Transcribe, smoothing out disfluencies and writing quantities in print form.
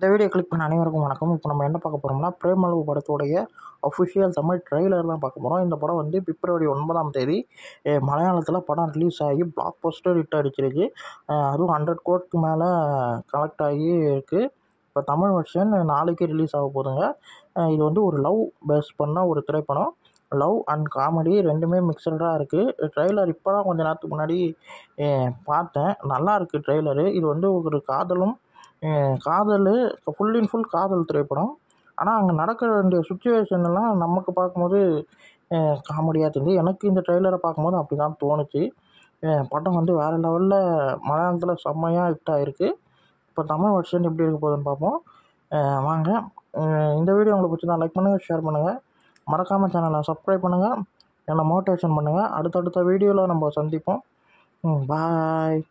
இந்த video click பண்ண அனைவருக்கும் வணக்கம். இப்போ நம்ம என்ன பார்க்க போகிறோம்னா, பிரேமலு படத்துடைய அஃபிஷியல் தமிழ் ட்ரெய்லர் தான் பார்க்க போகிறோம். இந்த படம் வந்து பிப்ரவரி 9 மலையாளத்தில் படம் ரிலீஸ் ஆகி பிளாக் பஸ்டர் ஹிட் அடிச்சிருக்கு. அதுவும் 100 கோடிக்கு மேலே கலெக்ட் ஆகி இருக்குது. இப்போ தமிழ் வெர்ஷன் நாளைக்கு ரிலீஸ் ஆக போகுதுங்க. இது வந்து ஒரு லவ் பேஸ் பண்ண ஒரு திரைப்படம். லவ் அண்ட் காமெடி ரெண்டுமே மிக்சடாக இருக்குது. ட்ரெய்லர் இப்போ தான் கொஞ்சம் நேரத்துக்கு முன்னாடி பார்த்தேன். நல்லா இருக்குது ட்ரெய்லரு. இது வந்து ஒரு காதல் ஃபுல் அண்ட் ஃபுல் காதல் திரைப்படம். ஆனால் அங்கே நடக்க வேண்டிய சுச்சுவேஷன்லாம் நமக்கு பார்க்கும்போது காமெடியாக தெரியுது. எனக்கு இந்த ட்ரெய்லரை பார்க்கும்போது அப்படி தான் தோணுச்சு. படம் வந்து வேறு லெவலில் மலையாளத்தில் செம்மையாக ஹிட் ஆகிருக்கு. இப்போ தமிழ் வெர்ஷன் எப்படி இருக்க போகுதுன்னு பார்ப்போம். வாங்க. இந்த வீடியோ உங்களுக்கு பிடிச்சிருந்தா லைக் பண்ணுங்கள், ஷேர் பண்ணுங்கள், மறக்காமல் சேனலை சப்ஸ்கிரைப் பண்ணுங்கள், என்னை மோட்டிவேஷன் பண்ணுங்கள். அடுத்தடுத்த வீடியோவில் நம்ம சந்திப்போம். பாய்.